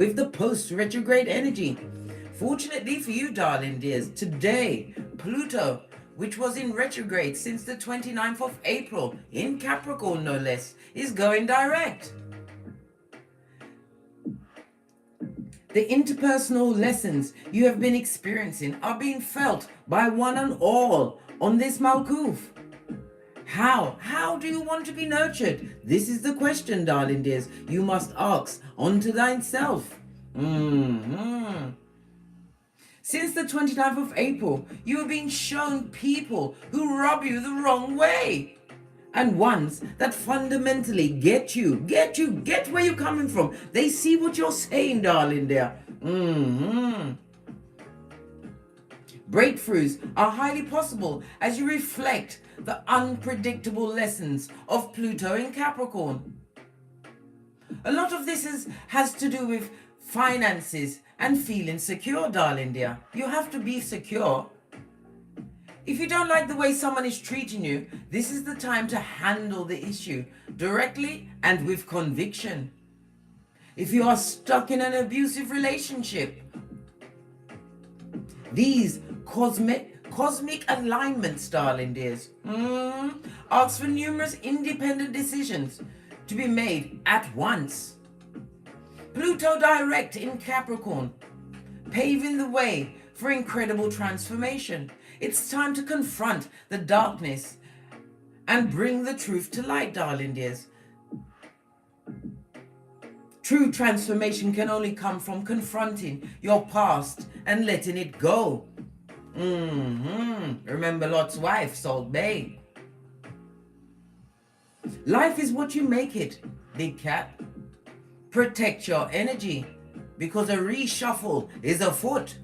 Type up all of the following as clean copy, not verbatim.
with the post-retrograde energy. Fortunately for you, darling dears, today, Pluto, which was in retrograde since the 29th of April, in Capricorn no less, is going direct. The interpersonal lessons you have been experiencing are being felt by one and all on this Malkuth. How do you want to be nurtured? This is the question, darling dears, you must ask unto thyself. Since the 29th of April, you have been shown people who rub you the wrong way. And ones that fundamentally get where you're coming from. They see what you're saying, darling dear. Breakthroughs are highly possible as you reflect the unpredictable lessons of Pluto in Capricorn. A lot of this has to do with finances and feeling secure, darling dear. You have to be secure. If you don't like the way someone is treating you, this is the time to handle the issue directly and with conviction. If you are stuck in an abusive relationship, these cosmic alignments, darling dears, ask for numerous independent decisions to be made at once. Pluto direct in Capricorn, paving the way for incredible transformation. It's time to confront the darkness and bring the truth to light, darling dears. True transformation can only come from confronting your past and letting it go. Remember Lot's wife, Salt Bay. Life is what you make it, big cat. Protect your energy because a reshuffle is afoot.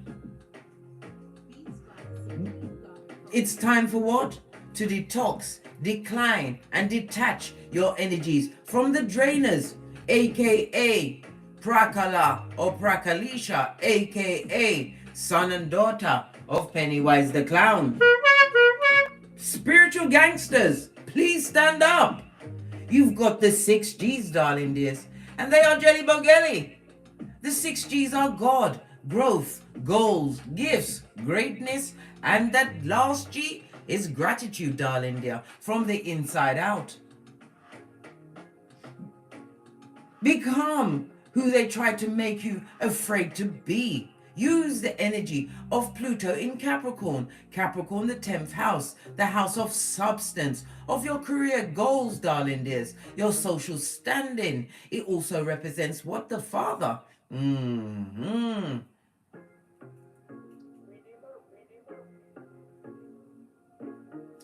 It's time for what? To detox, decline, and detach your energies from the drainers, aka Prakala or Prakalisha, aka son and daughter of Pennywise the Clown. Spiritual gangsters, please stand up. You've got the 6 G's, darling dears, and they are Jelly Bogelli. The 6 G's are God, growth, goals, gifts, greatness, and that last G is gratitude, darling dear, from the inside out. Become who they try to make you afraid to be. Use the energy of Pluto in Capricorn. Capricorn, the 10th house, the house of substance, of your career goals, darling dears, your social standing. It also represents what? The father.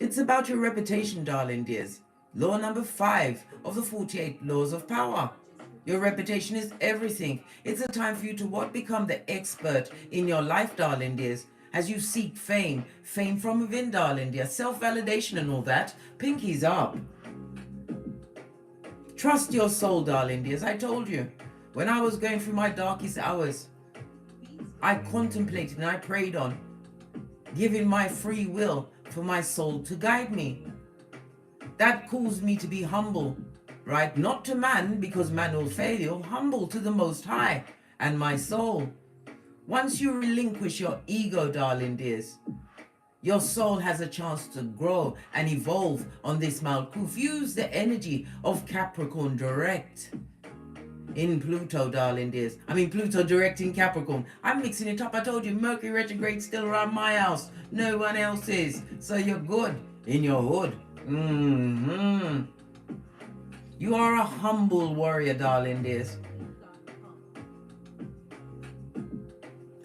It's about your reputation, darling dears. Law number 5 of the 48 laws of power. Your reputation is everything. It's a time for you to what? Become the expert in your life, darling dears. As you seek fame from within, darling dear, self-validation and all that. Pinkies up. Trust your soul, darling dears. I told you, when I was going through my darkest hours, I contemplated and I prayed on giving my free will for my soul to guide me. That caused me to be humble, right? Not to man, because man will fail you. Humble to the Most High and my soul. Once you relinquish your ego, darling dears, your soul has a chance to grow and evolve on this Malkuth. Use the energy of Capricorn direct in Pluto, darling dears. I mean Pluto direct in Capricorn. I'm mixing it up. I told you Mercury retrograde still around my house. No one else is. So you're good in your hood. You are a humble warrior, darling dears.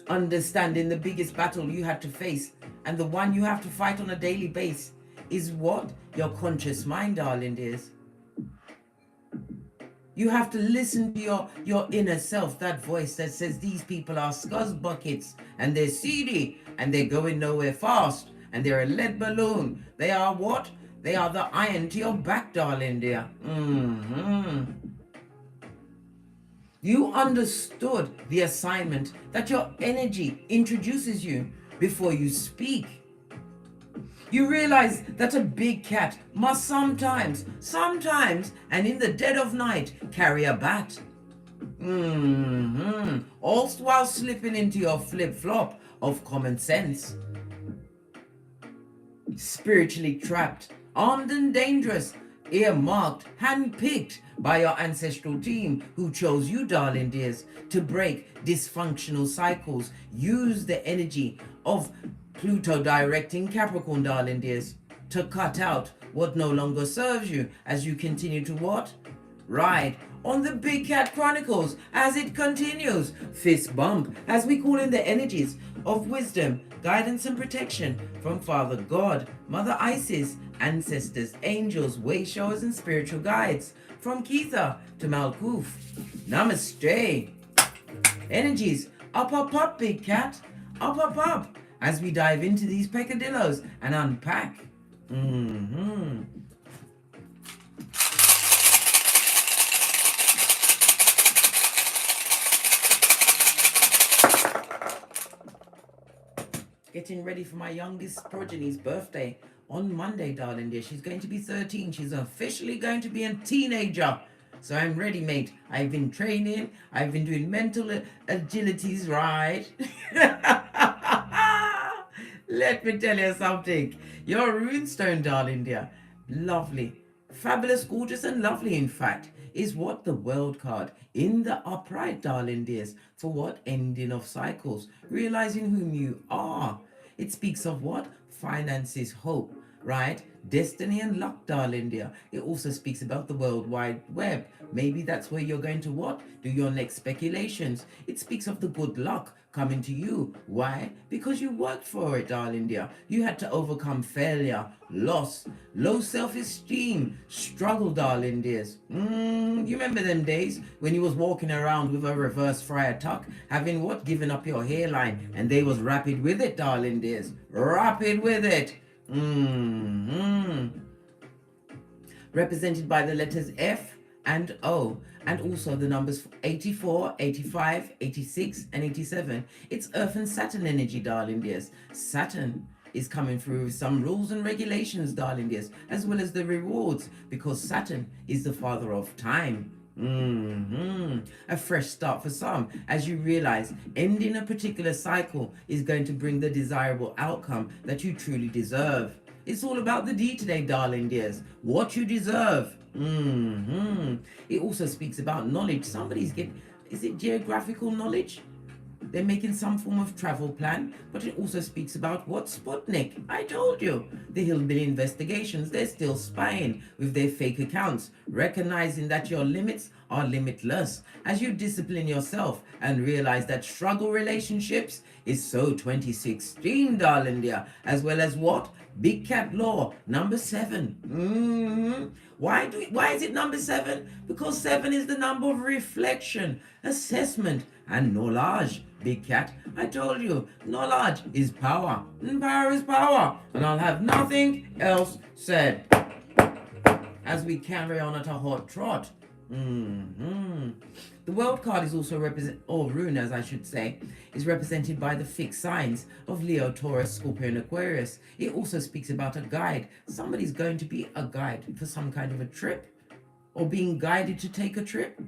Understanding the biggest battle you had to face and the one you have to fight on a daily basis is what? Your conscious mind, darling dears. You have to listen to your inner self, that voice that says these people are scuzz buckets and they're seedy and they're going nowhere fast and they're a lead balloon. They are what? They are the iron to your back, darling dear. You understood the assignment that your energy introduces you before you speak. You realize that a big cat must sometimes, and in the dead of night, carry a bat. All while slipping into your flip-flop of common sense. Spiritually trapped, armed and dangerous, earmarked, hand-picked by your ancestral team who chose you, darling dears, to break dysfunctional cycles. Use the energy of Pluto directing Capricorn, darling dears, to cut out what no longer serves you as you continue to what? Ride on the Big Cat Chronicles as it continues. Fist bump as we call in the energies of wisdom, guidance and protection from Father God, Mother Isis, ancestors, angels, way showers and spiritual guides. From Keitha to Malkuth. Namaste. Energies up, Big Cat. Up, as we dive into these peccadillos and unpack. Getting ready for my youngest progeny's birthday on Monday, darling dear. She's going to be 13. She's officially going to be a teenager. So I'm ready, mate. I've been training. I've been doing mental agilities, right? Let me tell you something. Your runestone, darling dear, lovely, fabulous, gorgeous, and lovely, in fact, is what the world card in the upright, darling dears, for what? Ending of cycles, realizing whom you are. It speaks of what? Finances, hope, right? Destiny and luck, darling dear. It also speaks about the World Wide Web. Maybe that's where you're going to what? Do your next speculations. It speaks of the good luck coming to you. Why? Because you worked for it, darling dear. You had to overcome failure, loss, low self-esteem, struggle, darling dears. You remember them days when you was walking around with a reverse friar tuck, having what? Given up your hairline, and they was rapid with it, darling dears. Rapid with it. Represented by the letters F and O, and also the numbers 84, 85, 86, and 87. It's Earth and Saturn energy, darling dears. Saturn is coming through with some rules and regulations, darling dears, as well as the rewards, because Saturn is the father of time. A fresh start for some, as you realize ending a particular cycle is going to bring the desirable outcome that you truly deserve. It's all about the D today, darling dears. What you deserve. It also speaks about knowledge. Somebody's getting, is it geographical knowledge? They're making some form of travel plan, but it also speaks about what? Sputnik. I told you. The hillbilly investigations, they're still spying with their fake accounts, recognizing that your limits are limitless as you discipline yourself and realize that struggle relationships is so 2016, darling dear, as well as what? Big Cat Law, number 7. Why is it number 7? Because 7 is the number of reflection, assessment, and knowledge. Big Cat, I told you, knowledge is power, and power is power, and I'll have nothing else said. As we carry on at a hot trot. The world card is also or rune as I should say, is represented by the fixed signs of Leo, Taurus, Scorpio, and Aquarius. It also speaks about a guide. Somebody's going to be a guide for some kind of a trip, or being guided to take a trip.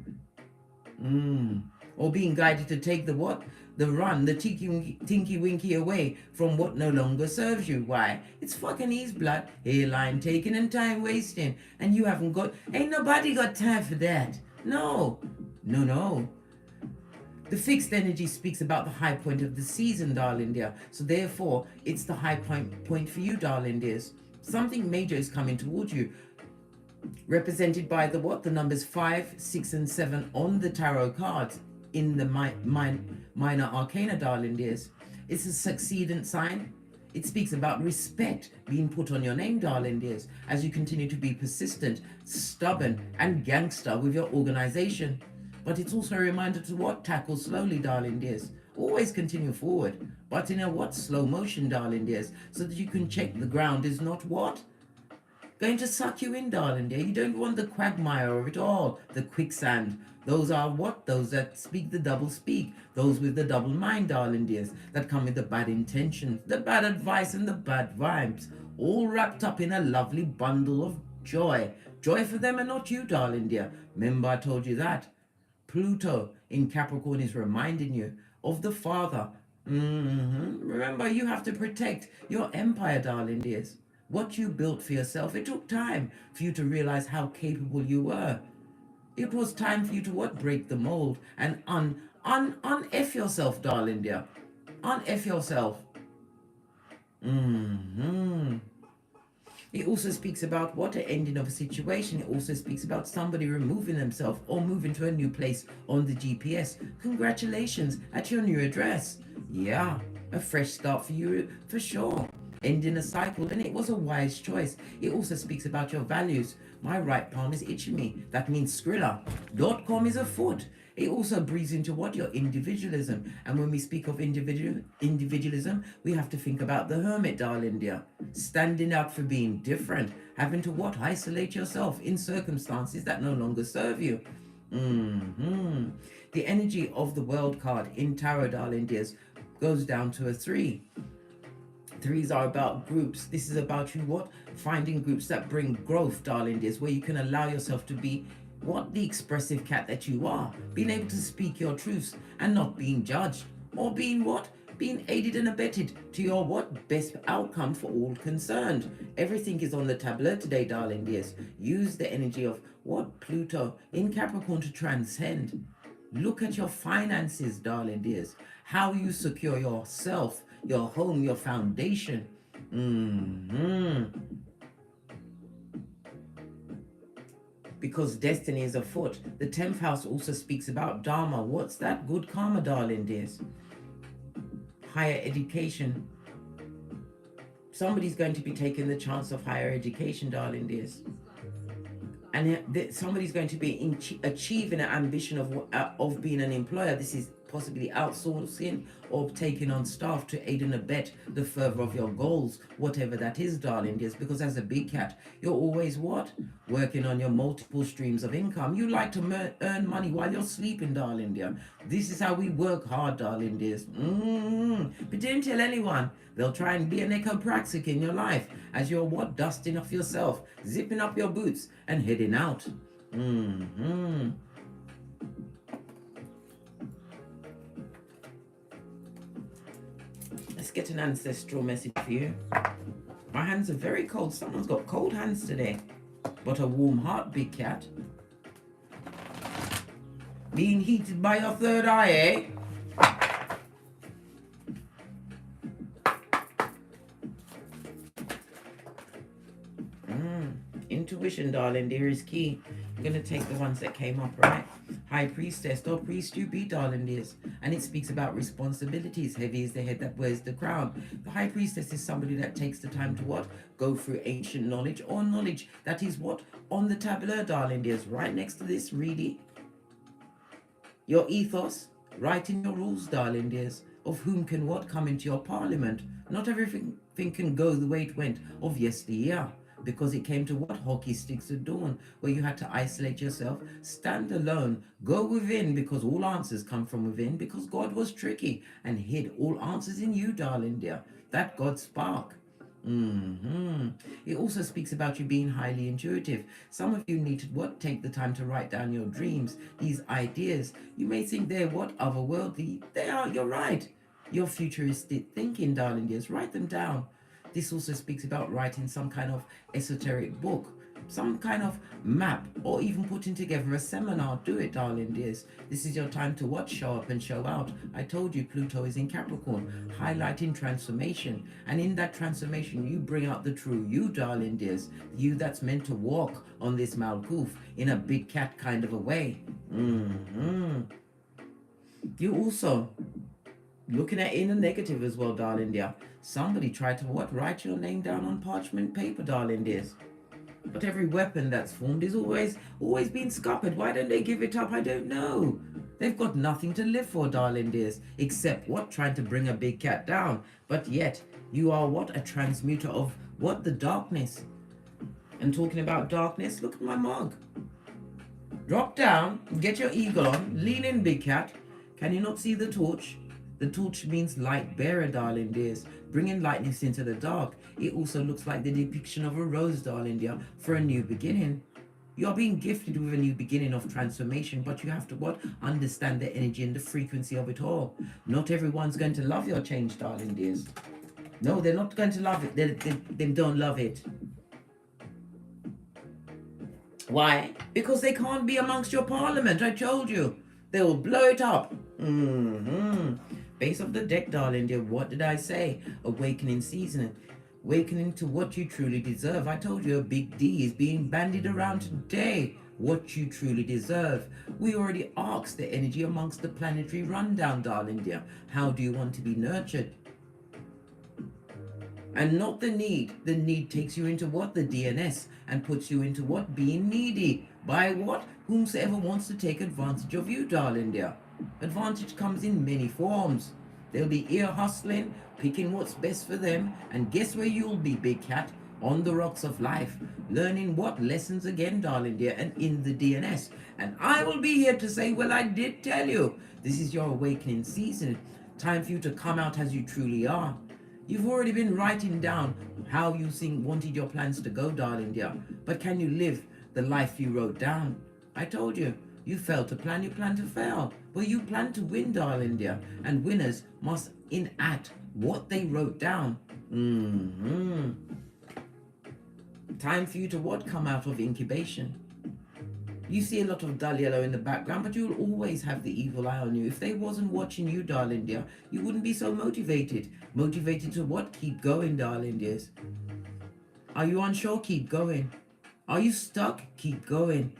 Or being guided to take the what? The run, the tinky winky away from what no longer serves you. Why? It's fucking ease blood, hairline taking and time wasting. And you haven't got, ain't nobody got time for that. No. The fixed energy speaks about the high point of the season, darling dear. So therefore, it's the high point for you, darling dears. Something major is coming towards you. Represented by the what? The numbers 5, 6, and 7 on the tarot cards in the minor arcana, darling dears. It's a succeedant sign. It speaks about respect being put on your name, darling dears, as you continue to be persistent, stubborn, and gangster with your organization. But it's also a reminder to what? Tackle slowly, darling dears. Always continue forward, but in a what? Slow motion, darling dears, so that you can check the ground is not what? Going to suck you in, darling dear. You don't want the quagmire of it all, the quicksand. Those are what? Those that speak the double speak. Those with the double mind, darling dears, that come with the bad intentions, the bad advice, and the bad vibes, all wrapped up in a lovely bundle of joy. Joy for them and not you, darling dear. Remember I told you that. Pluto in Capricorn is reminding you of the father. Remember, you have to protect your empire, darling dears. What you built for yourself. It took time for you to realize how capable you were. It was time for you to what? Break the mold and un-F yourself, darling dear. Un-F yourself. It also speaks about what? An ending of a situation. It also speaks about somebody removing themselves or moving to a new place on the GPS. Congratulations at your new address. Yeah, a fresh start for you for sure. Ending a cycle, and it was a wise choice. It also speaks about your values. My right palm is itching me. That means Skrilla.com is afoot. It also breathes into what? Your individualism. And when we speak of individualism, we have to think about the hermit, darling dear. Standing out for being different. Having to what? Isolate yourself in circumstances that no longer serve you. The energy of the world card in tarot, darling dears, goes down to a 3. Threes are about groups. This is about you what? Finding groups that bring growth, darling dears, where you can allow yourself to be what? The expressive cat that you are. Being able to speak your truths and not being judged. Or being what? Being aided and abetted to your what? Best outcome for all concerned. Everything is on the tableau today, darling dears. Use the energy of what? Pluto in Capricorn to transcend. Look at your finances, darling dears. How you secure yourself, your home, your foundation. Because destiny is afoot. The 10th house also speaks about Dharma. What's that? Good karma, darling dears. Higher education. Somebody's going to be taking the chance of higher education, darling dears. And somebody's going to be achieving an ambition of being an employer. This is possibly outsourcing or taking on staff to aid and abet the further of your goals, whatever that is, darling dears. Because as a big cat, you're always what? Working on your multiple streams of income. You like to earn money while you're sleeping, darling dear. This is how we work hard, darling dears. But don't tell anyone. They'll try and be an echopraxic in your life as you're what? Dusting off yourself, zipping up your boots and heading out. Let's get an ancestral message for you. My hands are very cold. Someone's got cold hands today. But a warm heart, big cat. Being heated by your third eye, eh? Intuition, darling dear, is key. I'm going to take the ones that came up, right? High priestess or priest you be, darling dears. And it speaks about responsibilities. Heavy is the head that wears the crown. The high priestess is somebody that takes the time to what? Go through ancient knowledge or knowledge that is what? On the tableau, darling dears. Right next to this, really. Your ethos. Writing your rules, darling dears. Of whom can what come into your parliament. Not everything can go the way it went of yesteryear. Because it came to what? Hockey sticks at dawn, where you had to isolate yourself, stand alone, go within, because all answers come from within, because God was tricky and hid all answers in you, darling dear. That God spark. It also speaks about you being highly intuitive. Some of you need to what? Take the time to write down your dreams, these ideas. You may think they're what? Otherworldly. They are, you're right. Your futuristic thinking, darling dears. Write them down. This also speaks about writing some kind of esoteric book, some kind of map, or even putting together a seminar. Do it, darling dears. This is your time to what? Show up and show out. I told you Pluto is in Capricorn, highlighting transformation. And in that transformation, you bring out the true you, darling dears. You that's meant to walk on this Malkuth in a big cat kind of a way. You also looking at it in a negative as well, darling dear. Somebody tried to what? Write your name down on parchment paper, darling dears. But every weapon that's formed is always being scuppered. Why don't they give it up? I don't know. They've got nothing to live for, darling dears, except what? Trying to bring a big cat down. But yet, you are what? A transmuter of what? The darkness. And talking about darkness, look at my mug. Drop down, get your eagle on, lean in, big cat. Can you not see the torch? The torch means light bearer, darling dears, bringing lightness into the dark. It also looks like the depiction of a rose, darling dear, for a new beginning. You're being gifted with a new beginning of transformation, but you have to what? Understand the energy and the frequency of it all. Not everyone's going to love your change, darling dears. No, they're not going to love it. They don't love it. Why? Because they can't be amongst your parliament. I told you. They will blow it up. Base of the deck, darling dear. What did I say? Awakening season. Awakening to what you truly deserve. I told you a big D is being bandied around today. What you truly deserve. We already asked the energy amongst the planetary rundown, darling dear. How do you want to be nurtured? And not the need. The need takes you into what? The DNS. And puts you into what? Being needy. By what? Whomsoever wants to take advantage of you, darling dear. Advantage comes in many forms. They'll be ear hustling, picking what's best for them. And guess where you'll be, big cat? On the rocks of life. Learning what? Lessons again, darling dear. And in the DNS. And I will be here to say, well, I did tell you. This is your awakening season. Time for you to come out as you truly are. You've already been writing down how you wanted your plans to go, darling dear. But can you live the life you wrote down? I told you, you failed to plan, you plan to fail. Well, you plan to win, darling dear. And winners must enact what they wrote down. Time for you to what? Come out of incubation. You see a lot of dull yellow in the background, but you'll always have the evil eye on you. If they wasn't watching you, darling dear, you wouldn't be so motivated. Motivated to what? Keep going, darling dears. Are you unsure? Keep going. Are you stuck? Keep going.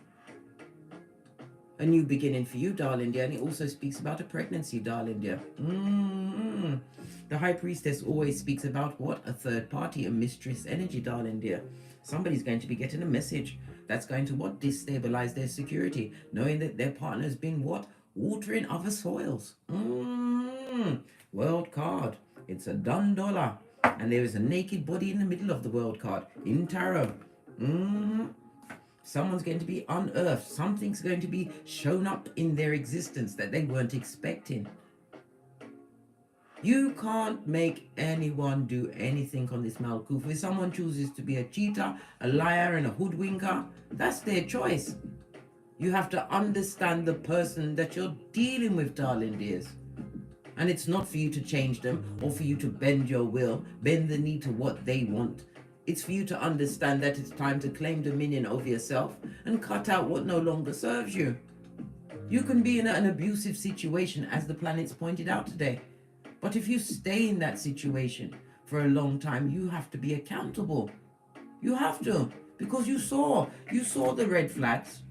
A new beginning for you, darling dear. And it also speaks about a pregnancy, darling dear. The High Priestess always speaks about what? A third party, a mistress energy, darling dear. Somebody's going to be getting a message that's going to what? Destabilize their security, knowing that their partner's been what? Watering other soils. World card. It's a done dollar. And there is a naked body in the middle of the world card in tarot. Someone's going to be unearthed. Something's going to be shown up in their existence that they weren't expecting. You can't make anyone do anything on this Malkuth. If someone chooses to be a cheater, a liar, and a hoodwinker, that's their choice. You have to understand the person that you're dealing with, darling dears. And it's not for you to change them or for you to bend your will, bend the knee to what they want. It's for you to understand that it's time to claim dominion over yourself and cut out what no longer serves you. You can be in an abusive situation, as the planets pointed out today. But if you stay in that situation for a long time, you have to be accountable. You have to, because you saw the red flags.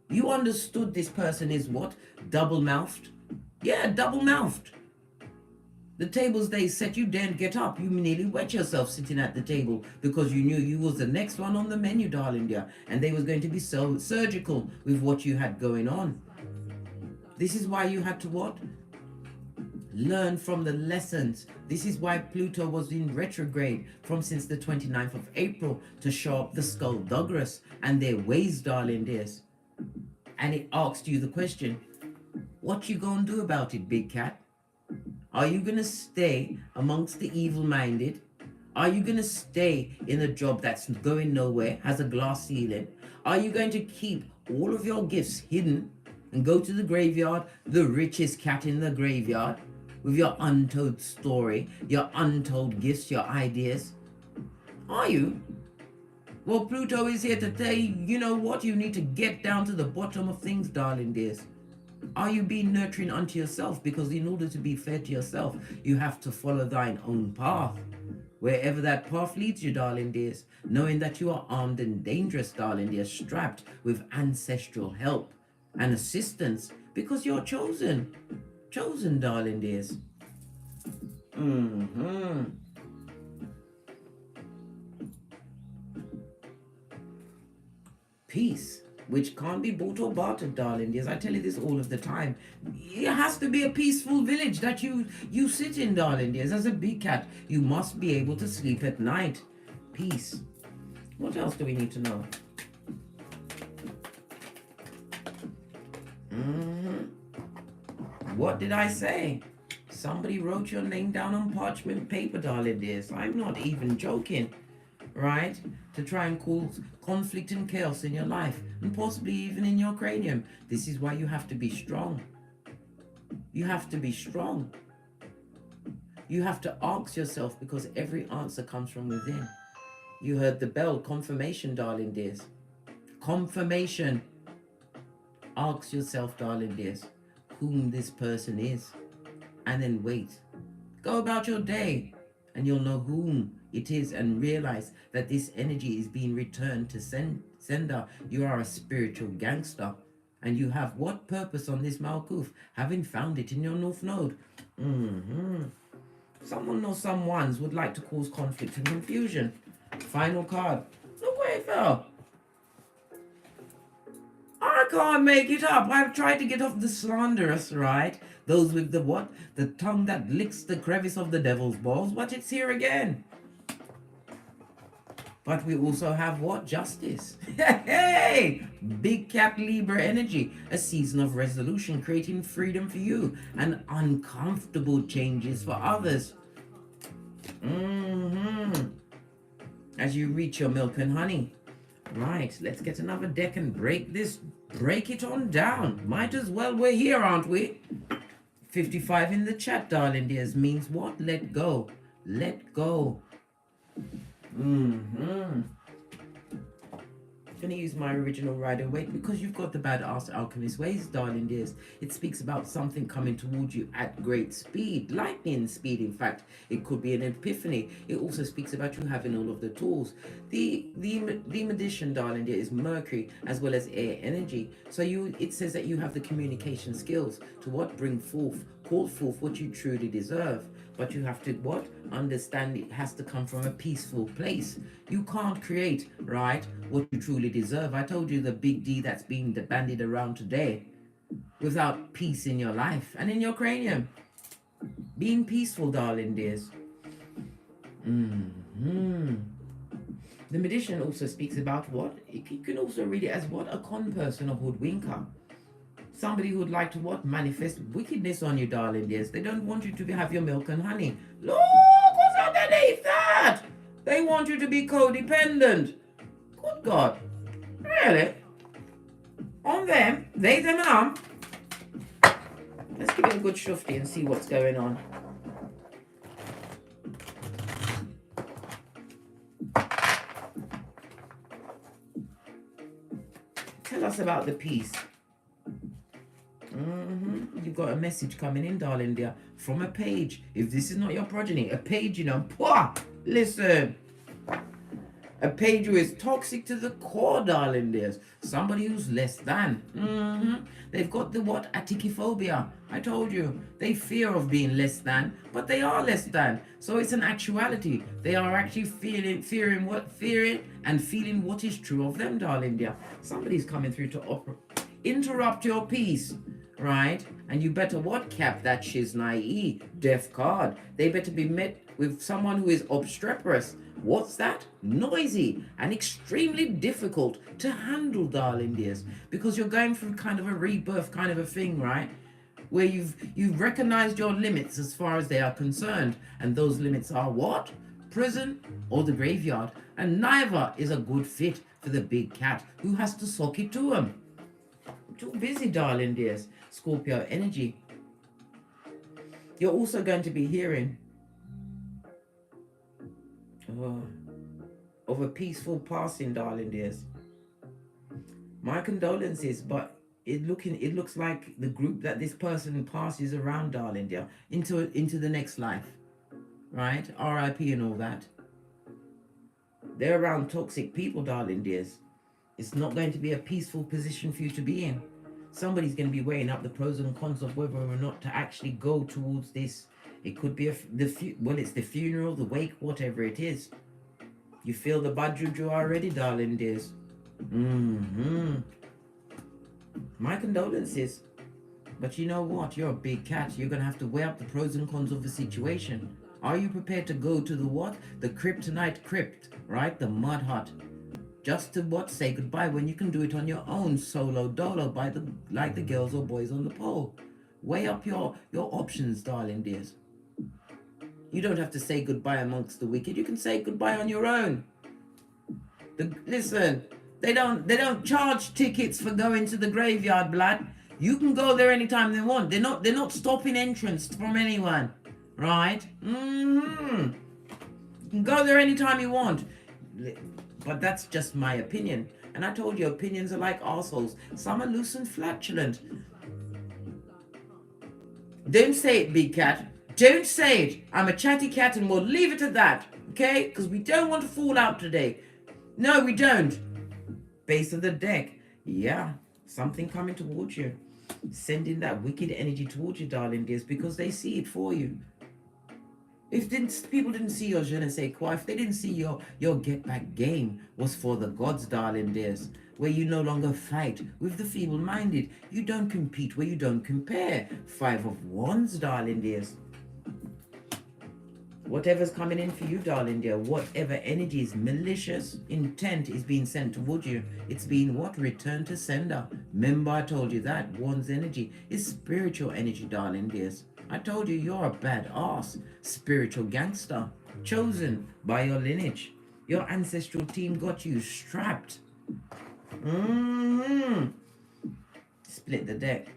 You understood this person is what? Double-mouthed. Yeah, double-mouthed. The tables they set, you daren't get up. You nearly wet yourself sitting at the table because you knew you was the next one on the menu, darling dear. And they was going to be so surgical with what you had going on. This is why you had to what? Learn from the lessons. This is why Pluto was in retrograde from since the 29th of April to show up the skullduggerous and their ways, darling dears. And it asked you the question, what you gonna do about it, big cat? Are you gonna stay amongst the evil-minded? Are you gonna stay in a job that's going nowhere, has a glass ceiling? Are you going to keep all of your gifts hidden and go to the graveyard, the richest cat in the graveyard, with your untold story, your untold gifts, your ideas? Are you? Well, Pluto is here to tell you, you know what? You need to get down to the bottom of things, darling dears. Are you being nurturing unto yourself? Because in order to be fair to yourself, you have to follow thine own path. Wherever that path leads you, darling dears, knowing that you are armed and dangerous, darling dears, strapped with ancestral help and assistance, because you're chosen. Chosen, darling dears. Peace, which can't be bought or bartered, darling dears. I tell you this all of the time. It has to be a peaceful village that you sit in, darling dears. As a big cat, you must be able to sleep at night. Peace. What else do we need to know? What did I say? Somebody wrote your name down on parchment paper, darling dears. I'm not even joking. right? To try and cause conflict and chaos in your life, and possibly even in your cranium. This is why you have to be strong. You have to be strong. You have to ask yourself, because every answer comes from within. You heard the bell, confirmation, darling dears. Confirmation. Ask yourself, darling dears, whom this person is, and then wait. Go about your day, and you'll know whom it is, and realize that this energy is being returned to sender. You are a spiritual gangster, and you have what purpose on this Malkuth, having found it in your North Node? Someone or someones would like to cause conflict and confusion. Final card. Look where it fell. I can't make it up. I've tried to get off the slanderous, right? Those with the what? The tongue that licks the crevice of the devil's balls, but it's here again. But we also have what? Justice. Hey! Big Cat Libra energy. A season of resolution, creating freedom for you and uncomfortable changes for others. As you reach your milk and honey. Right, let's get another deck and break it on down. Might as well, we're here, aren't we? 55 in the chat, darling dears, means what? Let go. Let go. I'm going to use my original Rider Waite because you've got the badass alchemist ways, darling dears. It speaks about something coming towards you at great speed, lightning speed. In fact, it could be an epiphany. It also speaks about you having all of the tools. The magician, darling dear, is Mercury as well as air energy. So it says that you have the communication skills to what? Call forth what you truly deserve. But you have to what? Understand it has to come from a peaceful place. You can't create, right, what you truly deserve. I told you the big D that's being bandied around today without peace in your life and in your cranium. Being peaceful, darling dears. The magician also speaks about what? You can also read it as what? A con person, a hoodwinker. Somebody who would like to what? Manifest wickedness on you, darling dears. They don't want you to have your milk and honey. Look what's underneath that. They want you to be codependent. Good God. Really? On them? They, them and Let's give it a good shufty and see what's going on. Tell us about the peace. You've got a message coming in, darling dear, from a page. If this is not your progeny, a page, listen. A page who is toxic to the core, darling dears. Somebody who's less than. They've got the what? Atikiphobia. I told you. They fear of being less than, but they are less than. So it's an actuality. They are actually fearing and feeling what is true of them, darling dear. Somebody's coming through to interrupt your peace. Right? And you better what? Cap that shiznai deaf card. They better be met with someone who is obstreperous. What's that? Noisy and extremely difficult to handle, darling dears. Because you're going through kind of a rebirth kind of a thing, right? Where you've recognized your limits as far as they are concerned. And those limits are what? Prison or the graveyard. And neither is a good fit for the big cat who has to sock it to him. Too busy, darling dears. Scorpio energy. You're also going to be hearing of a peaceful passing, darling dears. My condolences, but it looks like the group that this person passes around, darling dear, into the next life, right? R.I.P. and all that. They're around toxic people, darling dears. It's not going to be a peaceful position for you to be in. Somebody's going to be weighing up the pros and cons of whether or not to actually go towards this. It could be it's the funeral, the wake, whatever it is. You feel the bad juju already, darling dears. My condolences. But you know what? You're a big cat. You're going to have to weigh up the pros and cons of the situation. Are you prepared to go to the what? The kryptonite crypt, right? The mud hut. Just to what? Say goodbye when you can do it on your own, solo dolo, like the girls or boys on the pole. Weigh up your options, darling dears. You don't have to say goodbye amongst the wicked. You can say goodbye on your own. Listen, they don't charge tickets for going to the graveyard, blood. You can go there anytime they want. They're not stopping entrance from anyone, right? You can go there anytime you want. But that's just my opinion. And I told you, opinions are like assholes. Some are loose and flatulent. Don't say it, big cat. Don't say it. I'm a chatty cat and we'll leave it at that. Okay? Because we don't want to fall out today. No, we don't. Base of the deck. Yeah. Something coming towards you. Sending that wicked energy towards you, darling dears, because they see it for you. If people didn't see your je ne sais quoi, if they didn't see your get back game was for the gods, darling dears, where you no longer fight with the feeble-minded, you don't compete where you don't compare. 5 of Wands, darling dears. Whatever's coming in for you, darling dear, whatever energy is malicious intent is being sent towards you, it's being what? Return to sender. Remember I told you that Wands energy is spiritual energy, darling dears. I told you you're a badass, spiritual gangster, chosen by your lineage. Your ancestral team got you strapped. Split the deck.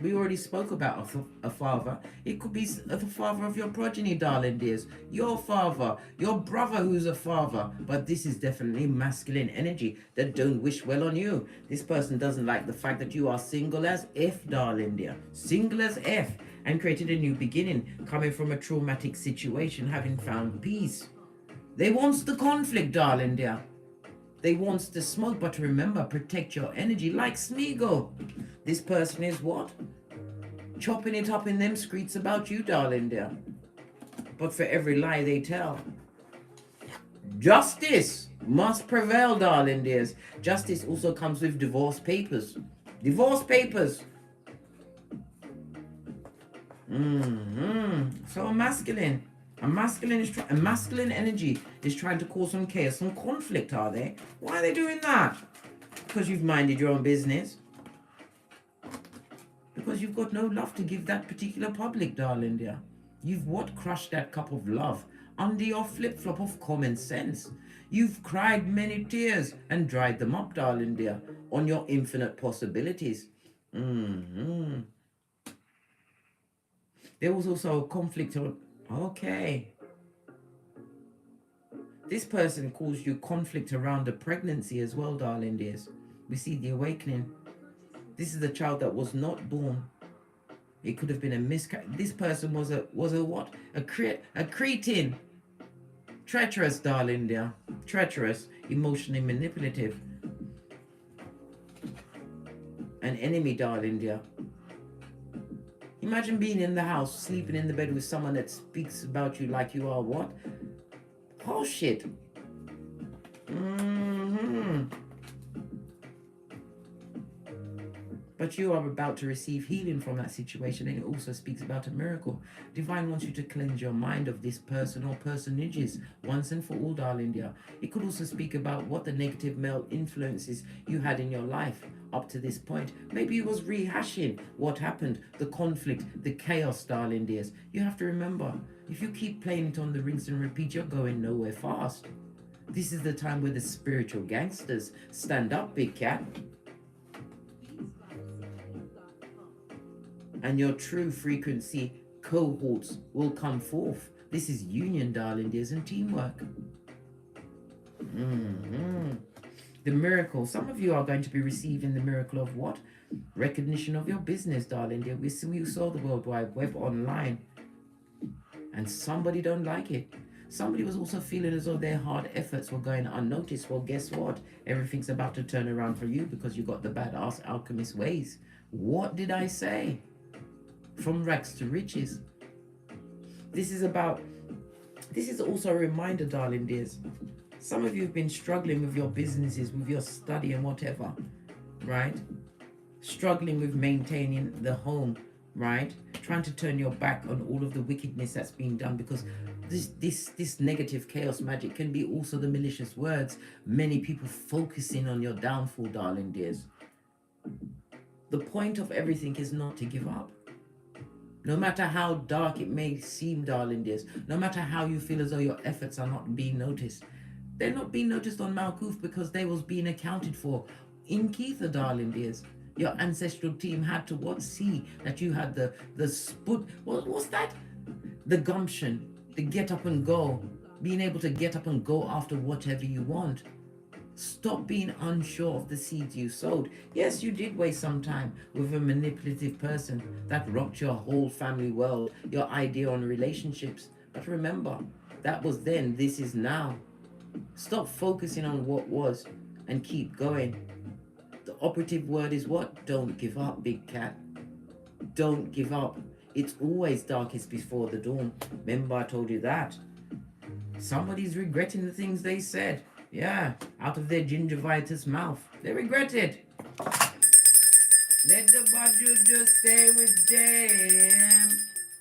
We already spoke about a father. It could be the father of your progeny, darling dears. Your father, your brother who's a father. But this is definitely masculine energy that don't wish well on you. This person doesn't like the fact that you are single as F, darling dear. Single as F. And created a new beginning, coming from a traumatic situation, having found peace. They wants the conflict, darling dear. They wants the smoke, but remember, protect your energy like Smeagol. This person is what? Chopping it up in them streets about you, darling dear. But for every lie they tell, justice must prevail, darling dears. Justice also comes with divorce papers. Divorce papers. So masculine. A masculine energy is trying to cause some chaos, some conflict, are they? Why are they doing that? Because you've minded your own business. Because you've got no love to give that particular public, darling dear. You've what? Crushed that cup of love under your flip-flop of common sense. You've cried many tears and dried them up, darling dear, on your infinite possibilities. There was also a conflict on... Okay. This person caused you conflict around the pregnancy as well, darling dears. We see the awakening. This is a child that was not born. It could have been a miscarriage. This person was a what? A cretin. Treacherous, darling dear. Treacherous, emotionally manipulative. An enemy, darling dear. Imagine being in the house, sleeping in the bed with someone that speaks about you like you are what? Oh shit. But you are about to receive healing from that situation, and it also speaks about a miracle. Divine wants you to cleanse your mind of this person or personages once and for all, darling dear. It could also speak about what the negative male influences you had in your life up to this point. Maybe it was rehashing what happened, the conflict, the chaos, darling dears. You have to remember, if you keep playing it on the rinse and repeat, you're going nowhere fast. This is the time where the spiritual gangsters stand up, big cat. And your true frequency cohorts will come forth. This is union, darling dears, and teamwork. The miracle. Some of you are going to be receiving the miracle of what? Recognition of your business, darling dear. We saw the World Wide Web online. And somebody don't like it. Somebody was also feeling as though their hard efforts were going unnoticed. Well, guess what? Everything's about to turn around for you because you got the badass alchemist ways. What did I say? From rags to riches. This is also a reminder, darling dears. Some of you have been struggling with your businesses, with your study and whatever, right? Struggling with maintaining the home, right? Trying to turn your back on all of the wickedness that's being done, because this negative chaos magic can be also the malicious words. Many people focusing on your downfall, darling dears. The point of everything is not to give up. No matter how dark it may seem, darling dears, no matter how you feel as though your efforts are not being noticed, They're not being noticed on Malkuth because they was being accounted for in Keitha, darling dears. Your ancestral team had to what? See that you had the sput. What's that? The gumption, the get up and go, being able to get up and go after whatever you want. Stop being unsure of the seeds you sowed. Yes, you did waste some time with a manipulative person that rocked your whole family world, your idea on relationships. But remember, that was then, this is now. Stop focusing on what was and keep going. The operative word is what? Don't give up, big cat. Don't give up. It's always darkest before the dawn. Remember I told you that. Somebody's regretting the things they said. Yeah, out of their gingivitis mouth. They regret it. Let the budget just stay with them.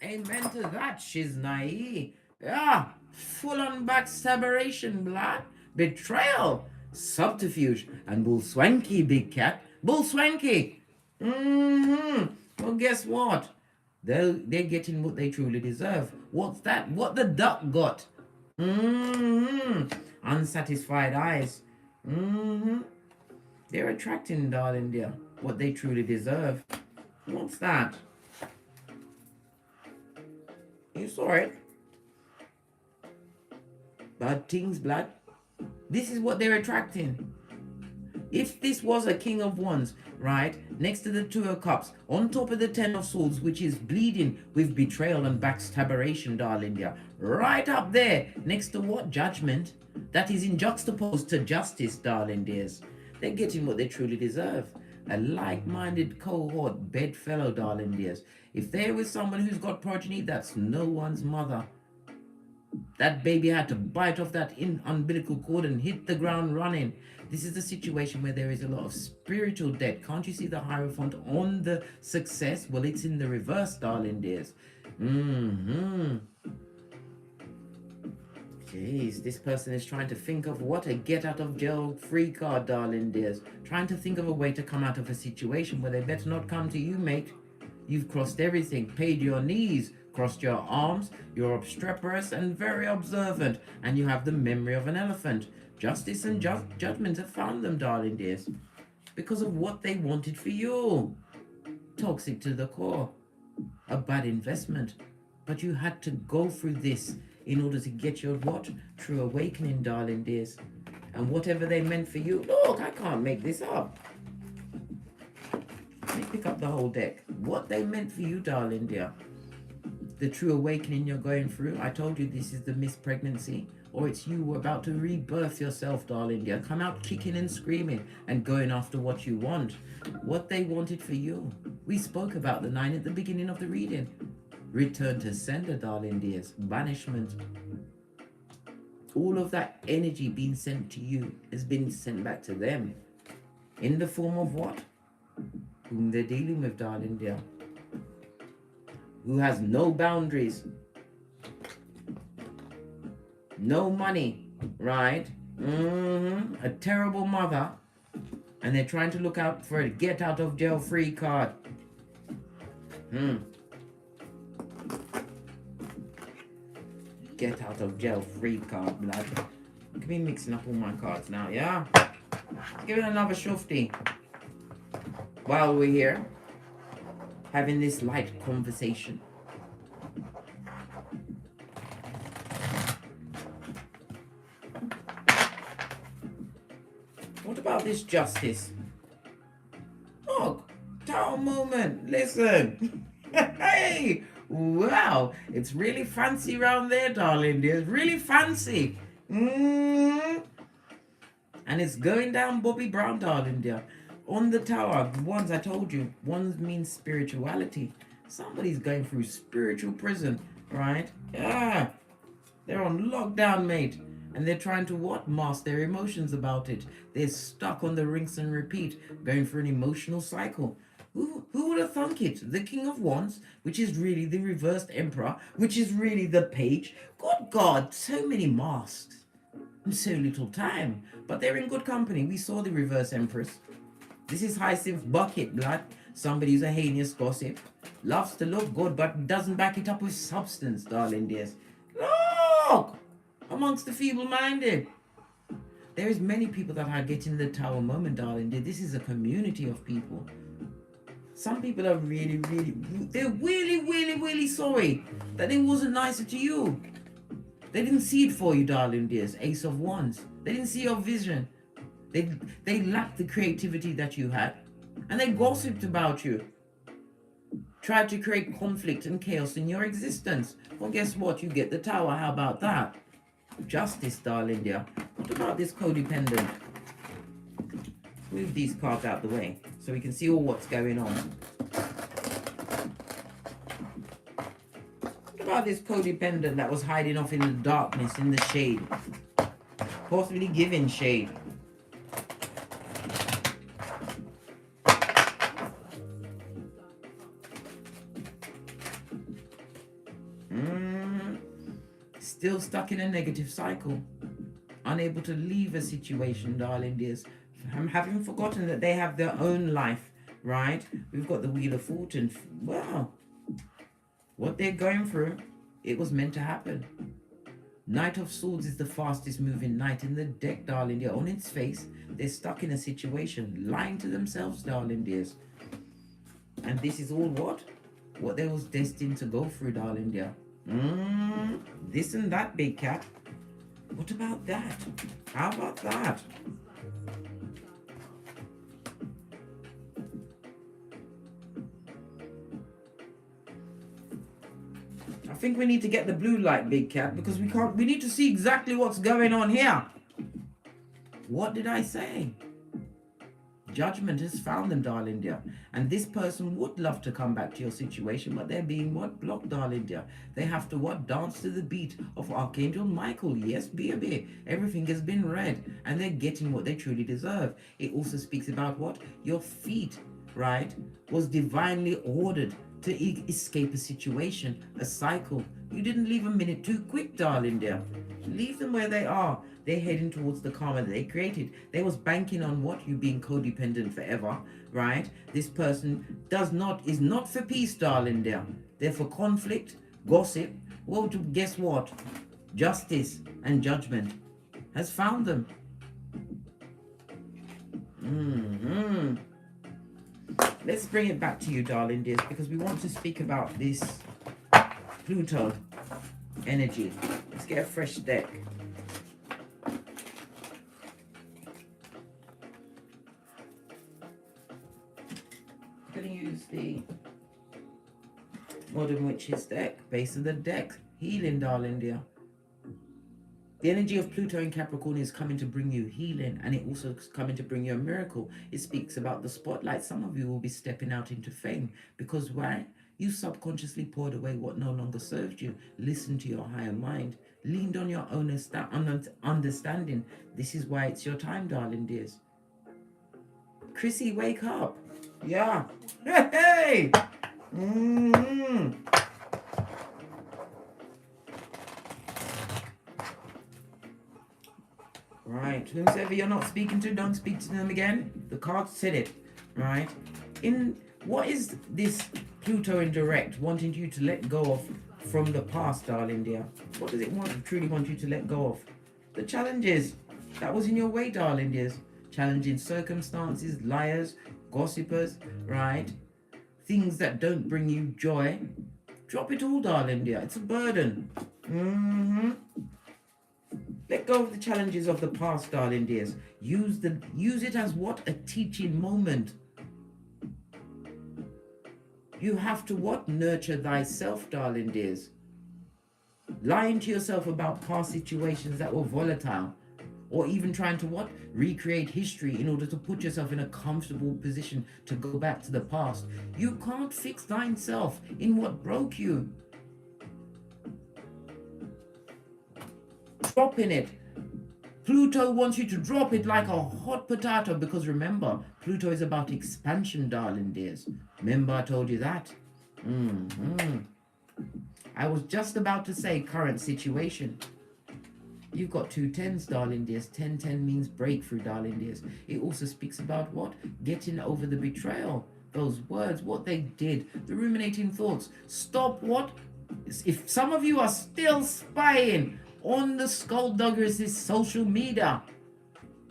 Amen to that, Shiznai. Yeah, full on backstabberation, blood, betrayal, subterfuge, and bull swanky, big cat. Bull swanky. Well, guess what? They're getting what they truly deserve. What's that? What the duck got? Unsatisfied eyes. They're attracting, darling dear, what they truly deserve. What's that? You saw it. Bad things, blood. This is what they're attracting. If this was a King of Wands, right, next to the Two of Cups, on top of the Ten of Swords, which is bleeding with betrayal and backstabberation, darling dear, right up there, next to what? Judgment. That is in juxtaposed to justice, darling dears. They're getting what they truly deserve. A like-minded cohort bedfellow, darling dears. If they're with someone who's got progeny, that's no one's mother. That baby had to bite off that umbilical cord and hit the ground running. This is a situation where there is a lot of spiritual debt. Can't you see the Hierophant on the success? Well, it's in the reverse, darling dears. Jeez, this person is trying to think of what a get out of jail free card, darling dears. Trying to think of a way to come out of a situation where they better not come to you, mate. You've crossed everything, paid your knees, crossed your arms, you're obstreperous and very observant, and you have the memory of an elephant. Justice and judgment have found them, darling dears, because of what they wanted for you. Toxic to the core. A bad investment. But you had to go through this in order to get your what? True awakening, darling dears. And whatever they meant for you, look, I can't make this up. Let me pick up the whole deck. What they meant for you, darling dear. The true awakening you're going through. I told you this is the missed pregnancy. Or it's you about to rebirth yourself, darling dear. Come out kicking and screaming and going after what you want. What they wanted for you. We spoke about the 9 at the beginning of the reading. Return to sender, darling dears. Banishment. All of that energy being sent to you has been sent back to them. In the form of what? Whom they're dealing with, darling dear. Who has no boundaries. No money, right? A terrible mother. And they're trying to look out for a get out of jail free card. Get out of jail free card, blood. Could be mixing up all my cards now, yeah? Let's give it another shufti. While we're here, having this light conversation. What about this justice? Oh, tower moment. Listen. Hey, wow. It's really fancy round there, darling dear. It's really fancy. And it's going down Bobby Brown, darling dear. On the tower, ones I told you, ones means spirituality. Somebody's going through spiritual prison, right? Yeah. They're on lockdown, mate. And they're trying to what? Mask their emotions about it. They're stuck on the rinse and repeat, going through an emotional cycle. Who would have thunk it? The King of Wands, which is really the reversed Emperor, which is really the Page. Good God, so many masks. And so little time. But they're in good company. We saw the reverse Empress. This is Hyacinth Bucket, blood. Somebody who's a heinous gossip. Loves to look good, but doesn't back it up with substance, darling dears. Look! Amongst the feeble-minded. There is many people that are getting the Tower moment, darling. This is a community of people. Some people are they're really sorry that it wasn't nicer to you. They didn't see it for you, darling dears. Ace of Wands. They didn't see your vision. They lacked the creativity that you had. And they gossiped about you. Tried to create conflict and chaos in your existence. Well, guess what? You get the Tower. How about that? Justice, darling dear. What about this codependent? Move these cards out the way so we can see all what's going on. What about this codependent that was hiding off in the darkness, in the shade? Possibly giving shade. Still stuck in a negative cycle. Unable to leave a situation, darling dears. I'm having forgotten that they have their own life, right? We've got the Wheel of Fortune. Wow. What they're going through, it was meant to happen. Knight of Swords is the fastest moving knight in the deck, darling dear. On its face, they're stuck in a situation, lying to themselves, darling dears. And this is all what? What they was destined to go through, darling dear. This and that, big cat. What about that? How about that? I think we need to get the blue light, big cat, because we need to see exactly what's going on here. What did I say? Judgment has found them, darling dear. And this person would love to come back to your situation, but they're being what? Blocked, darling dear. They have to what? Dance to the beat of Archangel Michael. Yes, baby. Everything has been read. And they're getting what they truly deserve. It also speaks about what? Your feet, right? Was divinely ordered to escape a situation, a cycle. You didn't leave a minute too quick, darling dear. Leave them where they are. They're heading towards the karma that they created. They was banking on what? You being codependent forever, right? This person is not for peace, darling dear. They're for conflict, gossip. Well, guess what? Justice and judgment has found them. Let's bring it back to you, darling dears, because we want to speak about this Pluto energy. Let's get a fresh deck. I'm going to use the Modern Witches deck, base of the deck. Healing, darling dear. The energy of Pluto in Capricorn is coming to bring you healing, and it also is coming to bring you a miracle. It speaks about the spotlight. Some of you will be stepping out into fame because why? You subconsciously poured away what no longer served you. Listened to your higher mind. Leaned on your own understanding. This is why it's your time, darling dears. Chrissy, wake up. Yeah. Hey! Right, whomsoever you're not speaking to, don't speak to them again. The cards said it, right? What is this Pluto in direct wanting you to let go of from the past, darling dear? What does it truly want you to let go of? The challenges that was in your way, darling dears. Challenging circumstances, liars, gossipers, right? Things that don't bring you joy. Drop it all, darling dear. It's a burden. Let go of the challenges of the past, darling dears. Use it as what? A teaching moment. You have to what? Nurture thyself, darling dears. Lying to yourself about past situations that were volatile. Or even trying to what? Recreate history in order to put yourself in a comfortable position to go back to the past. You can't fix thyself in what broke you. Dropping it. Pluto wants you to drop it like a hot potato because remember, Pluto is about expansion, darling dears. Remember I told you that? I was just about to say current situation. You've got 2 10s, darling dears. 10-10 means breakthrough, darling dears. It also speaks about what? Getting over the betrayal. Those words, what they did. The ruminating thoughts. Stop what? If some of you are still spying on the skullduggery social media,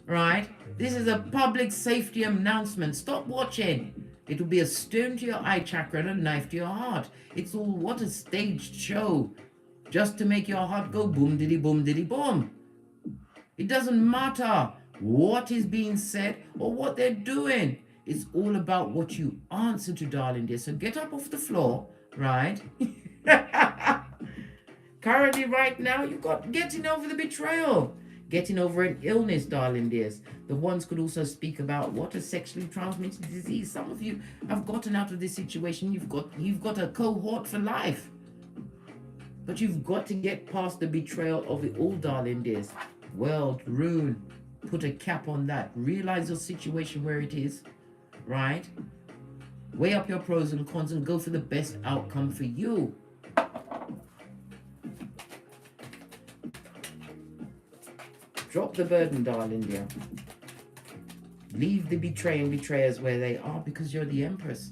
right? This is a public safety announcement. Stop watching. It will be a stone to your eye chakra and a knife to your heart. It's all what a staged show, just to make your heart go boom diddy boom. It doesn't matter what is being said or what they're doing. It's all about what you answer to, darling dear. So get up off the floor, right? Currently, right now, you've got getting over the betrayal, getting over an illness, darling dears. The ones could also speak about what a sexually transmitted disease. Some of you have gotten out of this situation. You've got a cohort for life. But you've got to get past the betrayal of it all, darling dears. World, rune, put a cap on that. Realize your situation where it is, right? Weigh up your pros and cons and go for the best outcome for you. Drop the burden, darling dear. Leave the betraying betrayers where they are, because you're the Empress.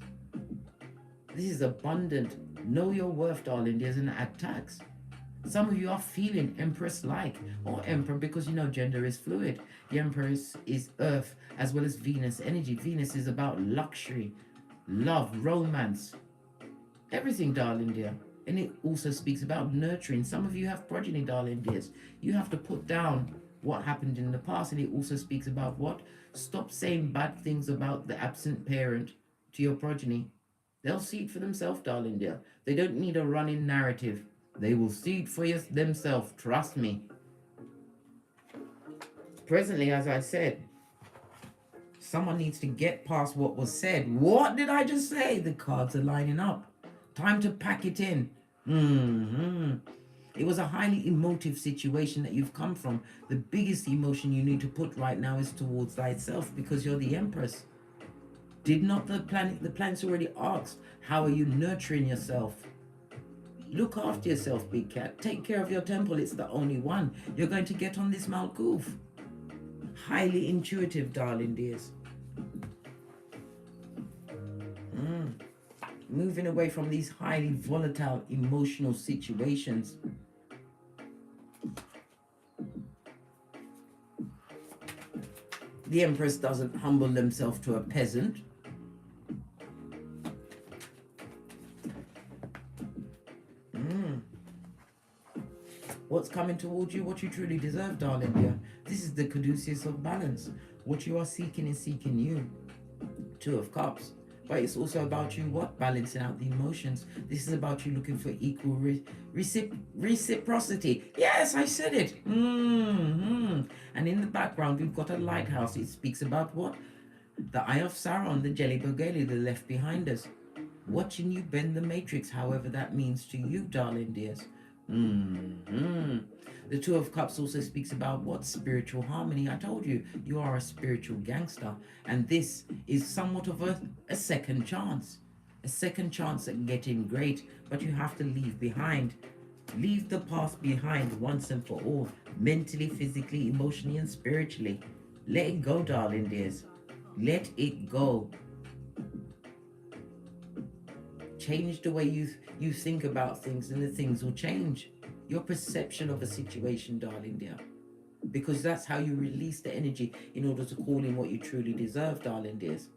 This is abundant. Know your worth, darling dears, and add tax. Some of you are feeling Empress-like, or Emperor, because you know gender is fluid. The Empress is Earth as well as Venus energy. Venus is about luxury, love, romance, everything, darling dear. And it also speaks about nurturing. Some of you have progeny, darling dears. You have to put down what happened in the past. And it also speaks about what? Stop saying bad things about the absent parent to your progeny. They'll see it for themselves, darling dear. They don't need a running narrative. They will see it for themselves. Trust me. Presently, as I said, someone needs to get past what was said. What did I just say? The cards are lining up. Time to pack it in. It was a highly emotive situation that you've come from. The biggest emotion you need to put right now is towards thyself, because you're the Empress. Did not the planets already asked, how are you nurturing yourself? Look after yourself, big cat. Take care of your temple. It's the only one. You're going to get on this Mount Goof. Highly intuitive, darling dears. Moving away from these highly volatile emotional situations. The Empress doesn't humble themselves to a peasant. What's coming towards you, what you truly deserve, darling dear. This is the caduceus of balance. What you are seeking is seeking you. Two of Cups. But it's also about you, what? Balancing out the emotions. This is about you looking for equal reciprocity. Yes, I said it. And in the background, we've got a lighthouse. It speaks about what? The Eye of Sauron, the Jelly Bogeli, the left behind us. Watching you bend the matrix, however that means to you, darling dears. The Two of Cups also speaks about what? Spiritual harmony. I told you, you are a spiritual gangster. And this is somewhat of a second chance. A second chance at getting great. But you have to leave behind. Leave the past behind once and for all. Mentally, physically, emotionally, and spiritually. Let it go, darling dears. Let it go. Change the way you think about things, and the things will change. Your perception of a situation, darling dear. Because that's how you release the energy in order to call in what you truly deserve, darling dears.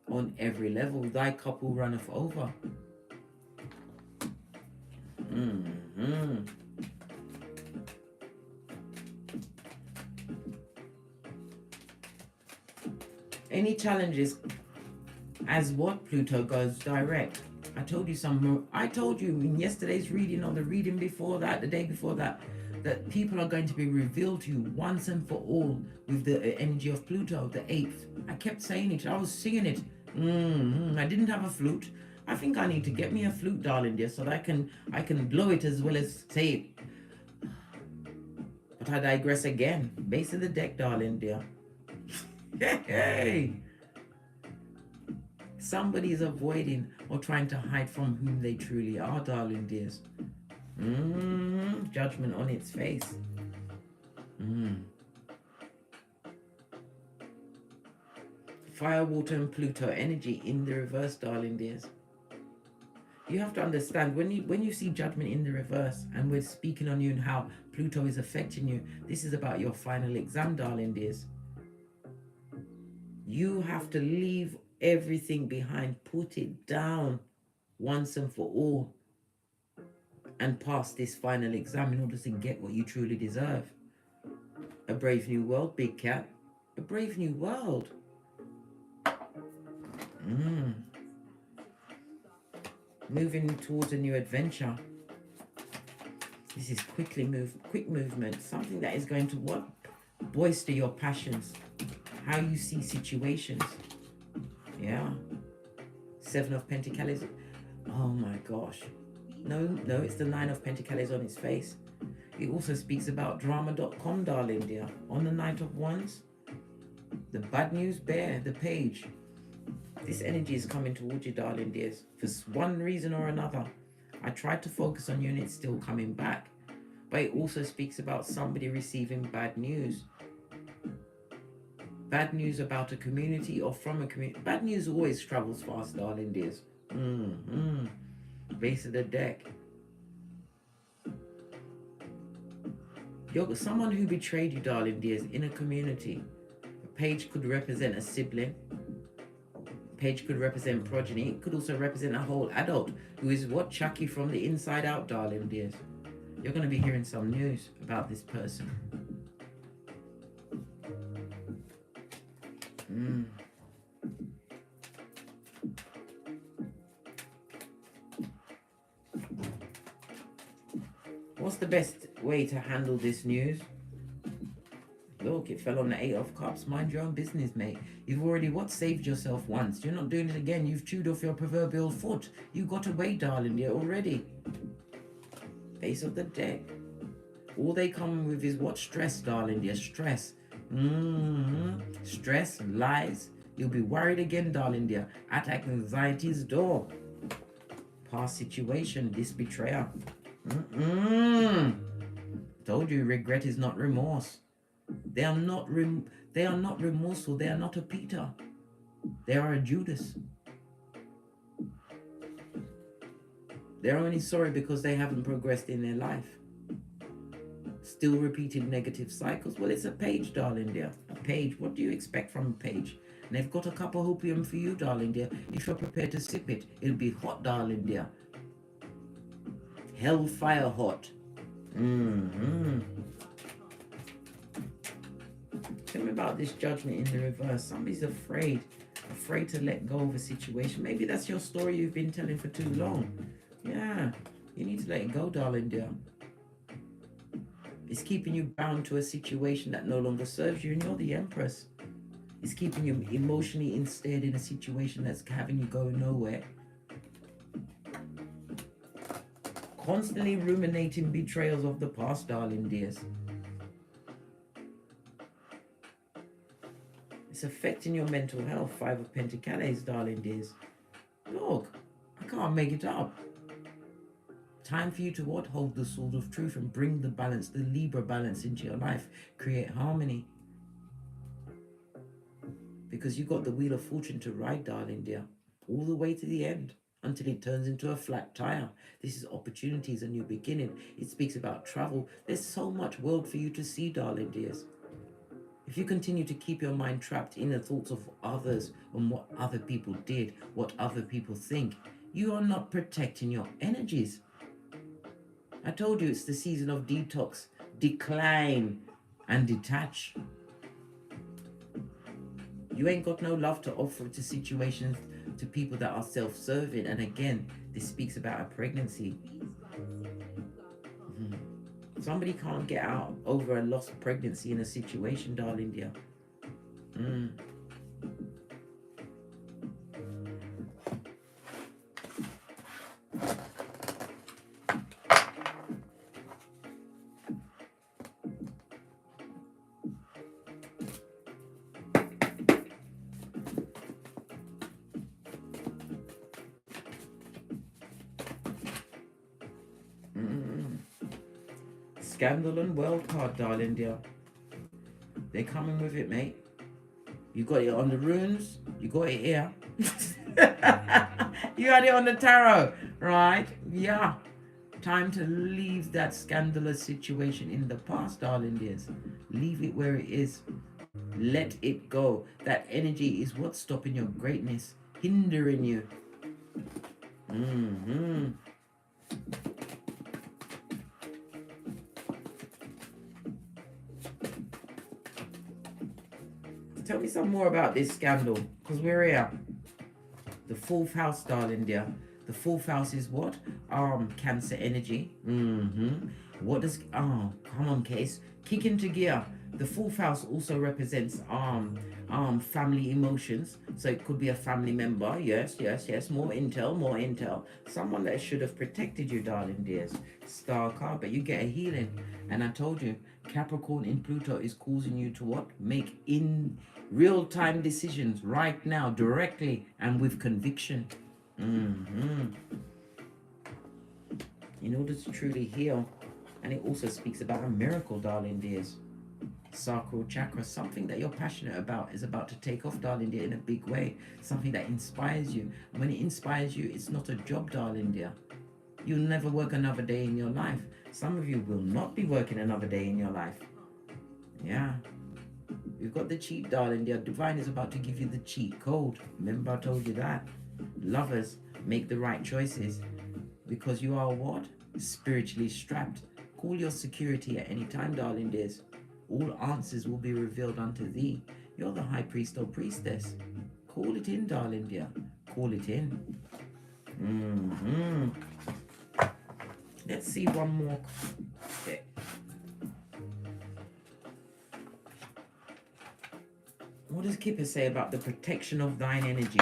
On every level, thy cup will runneth over. Any challenges as what? Pluto goes direct. I told you in yesterday's reading, or the reading before that, the day before that, that people are going to be revealed to you once and for all with the energy of Pluto, the 8th. I kept saying it. I was singing it. I didn't have a flute. I think I need to get me a flute, darling dear, so that I can blow it as well as say it. But I digress again. Base of the deck, darling dear. Hey! Somebody is avoiding or trying to hide from whom they truly are, darling dears. Judgment on its face. Fire, water, and Pluto energy in the reverse, darling dears. You have to understand, when you see judgment in the reverse, and we're speaking on you and how Pluto is affecting you, this is about your final exam, darling dears. You have to leave everything behind, put it down once and for all, and pass this final exam in order to get what you truly deserve. A brave new world, big cat. A brave new world. Moving towards a new adventure. This is quick movement. Something that is going to what? Boister your passions. How you see situations. Yeah. 7 of Pentacles. Oh my gosh. No, it's the 9 of Pentacles on its face. It also speaks about drama.com, darling dear. On the Knight of Wands. The bad news bear, the page. This energy is coming towards you, darling dears. For one reason or another. I tried to focus on you and it's still coming back. But it also speaks about somebody receiving bad news. Bad news about a community or from a community. Bad news always travels fast, darling dears. Base of the deck. You're someone who betrayed you, darling dears, in a community. A page could represent a sibling. Page could represent progeny. It could also represent a whole adult who is what? Chucky from the inside out, darling dears. You're going to be hearing some news about this person. What's the best way to handle this news? Look, it fell on the 8 of Cups. Mind your own business, mate. You've already saved yourself once. You're not doing it again. You've chewed off your proverbial foot. You got away, darling dear, already. Base of the deck. All they come with is what? Stress, darling dear. Stress. Stress, lies. You'll be worried again, darling dear. Attack anxiety's door. Past situation. This betrayer. Told you, regret is not remorse. They are not remorseful. They are not a Peter. They are a Judas. They're only sorry because they haven't progressed in their life. Still repeating negative cycles. Well, it's a page, darling dear. A page. What do you expect from a page? And they've got a cup of opium for you, darling dear. If you're prepared to sip it, it'll be hot, darling dear. Hellfire hot. Tell me about this judgment in the reverse. Somebody's afraid to let go of a situation. Maybe that's your story you've been telling for too long. Yeah, you need to let it go, darling dear. It's keeping you bound to a situation that no longer serves you, and you're the Empress. It's keeping you emotionally ensnared in a situation that's having you go nowhere. Constantly ruminating betrayals of the past, darling dears. It's affecting your mental health. 5 of Pentacles, darling dears. Look, I can't make it up. Time for you to what? Hold the sword of truth and bring the balance, the Libra balance into your life. Create harmony. Because you got the Wheel of Fortune to ride, darling dear. All the way to the end. Until it turns into a flat tire. This is opportunities, a new beginning. It speaks about travel. There's so much world for you to see, darling dears. If you continue to keep your mind trapped in the thoughts of others and what other people did, what other people think, you are not protecting your energies. I told you it's the season of detox, decline, and detach. You ain't got no love to offer to situations, to people that are self-serving. And again, this speaks about a pregnancy. Somebody can't get out over a lost pregnancy in a situation, darling dear. Scandal and world card, darling dear. They're coming with it, mate. You got it on the runes. You got it here. You had it on the tarot. Right? Yeah. Time to leave that scandalous situation in the past, darling dears. Leave it where it is. Let it go. That energy is what's stopping your greatness, hindering you. Mm-hmm. Tell me some more about this scandal, because we're here. The fourth house, darling dear. The fourth house is what? Cancer energy. What does come on, case? Kick into gear. The fourth house also represents family emotions. So it could be a family member. Yes. More intel. Someone that should have protected you, darling dears. Star card, but you get a healing. And I told you, Capricorn in Pluto is causing you to what? Make in real-time decisions right now, directly and with conviction. In order to truly heal. And it also speaks about a miracle, darling dears. Sacral chakra, something that you're passionate about is about to take off, darling dear, in a big way. Something that inspires you. And when it inspires you, it's not a job, darling dear. You'll never work another day in your life. Some of you will not be working another day in your life. Yeah. You've got the cheat, darling dear. Divine is about to give you the cheat code. Remember I told you that. Lovers, make the right choices. Because you are what? Spiritually strapped. Call your security at any time, darling dears. All answers will be revealed unto thee. You're the high priest or priestess. Call it in, darling dear. Call it in. Let's see one more. Okay. What does Kipper say about the protection of thine energy?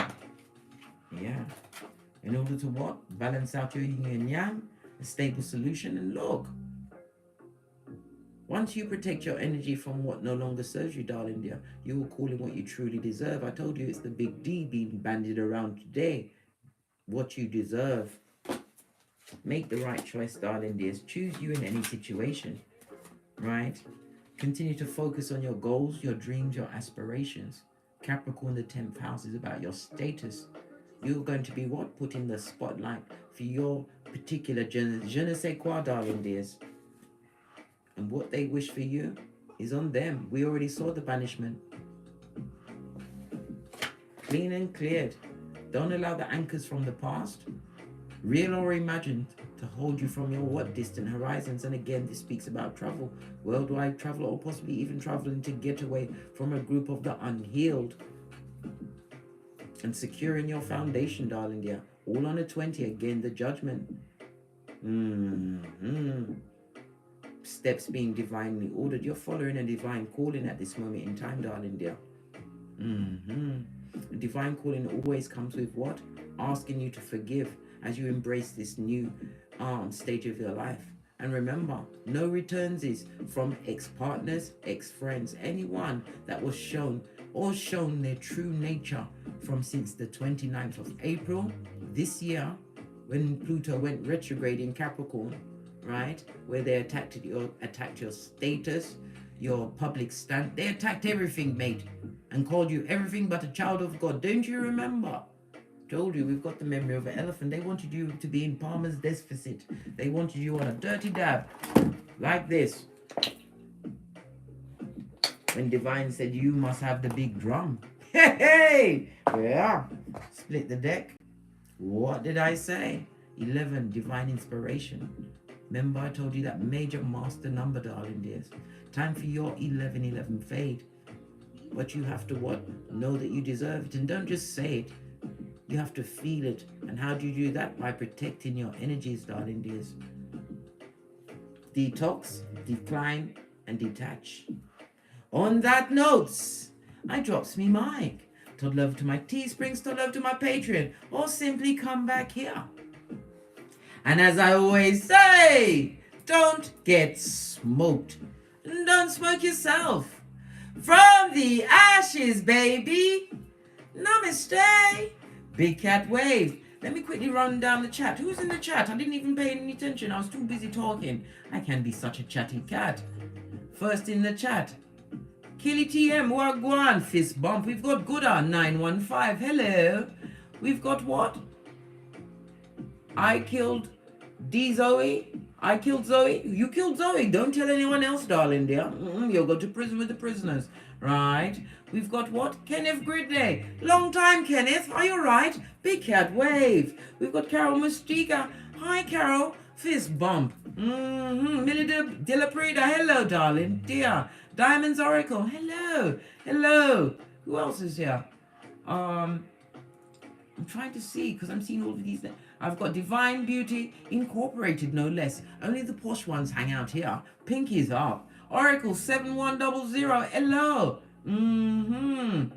Yeah. In order to what? Balance out your yin and yang, a stable solution, and look. Once you protect your energy from what no longer serves you, darling dear, you will call in what you truly deserve. I told you it's the big D being bandied around today. What you deserve. Make the right choice, darling dears. Choose you in any situation, right? Continue to focus on your goals, your dreams, your aspirations. Capricorn, the 10th house is about your status. You're going to be what? Put in the spotlight for your particular je ne sais quoi, darling dears. And what they wish for you is on them. We already saw the banishment. Clean and cleared. Don't allow the anchors from the past, real or imagined, to hold you from your what? Distant horizons. And again, this speaks about travel, worldwide travel, or possibly even traveling to get away from a group of the unhealed. And securing your foundation, darling dear. All on a 20, again, the judgment. Steps being divinely ordered. You're following a divine calling at this moment in time, darling dear. A divine calling always comes with what? Asking you to forgive as you embrace this new stage of your life. And remember, no returns is from ex-partners, ex-friends, anyone that was shown their true nature from since the 29th of April this year, when Pluto went retrograde in Capricorn, right? Where they attacked your status, your public stand. They attacked everything, mate, and called you everything but a child of God. Don't you remember? Told you, we've got the memory of an elephant. They wanted you to be in Palmer's deficit. They wanted you on a dirty dab, like this. When Divine said you must have the big drum. Hey! Yeah. Split the deck. What did I say? 11, divine inspiration. Remember I told you that major master number, darling dears. Time for your 1111 fade. But you have to what? Know that you deserve it. And don't just say it. You have to feel it. And how do you do that? By protecting your energies, darling dears. Detox, decline, and detach. On that note, I drops me mic. Todd love to my Teesprings, Todd love to my Patreon, or simply come back here. And as I always say, don't get smoked. And don't smoke yourself. From the ashes, baby. Namaste. Big cat wave. Let me quickly run down the chat. Who's in the chat? I didn't even pay any attention. I was too busy talking. I can be such a chatty cat. First in the chat. Killy TM, Wagwan, fist bump. We've got Gooda 915. Hello. We've got what? I killed Zoe. I killed Zoe. You killed Zoe. Don't tell anyone else, darling dear. You'll go to prison with the prisoners. Right. We've got what? Kenneth Gridley. Long time, Kenneth. Are you alright? Big Cat Wave. We've got Carol Mustika. Hi, Carol. Fist bump. Millie de la Prida. Hello, darling dear. Diamonds Oracle. Hello. Hello. Who else is here? I'm trying to see because I'm seeing all of these. I've got Divine Beauty Incorporated, no less. Only the posh ones hang out here. Pinky's up. Oracle 7100. Hello. And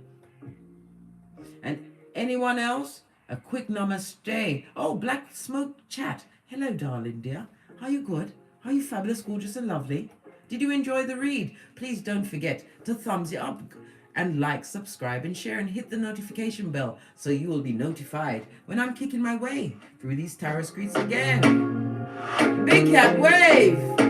anyone else? A quick namaste. Oh, Black Smoke Chat. Hello, darling dear. Are you good? Are you fabulous, gorgeous, and lovely? Did you enjoy the read? Please don't forget to thumbs it up and like, subscribe, and share, and hit the notification bell so you will be notified when I'm kicking my way through these tarot streets again. Big Cat Wave!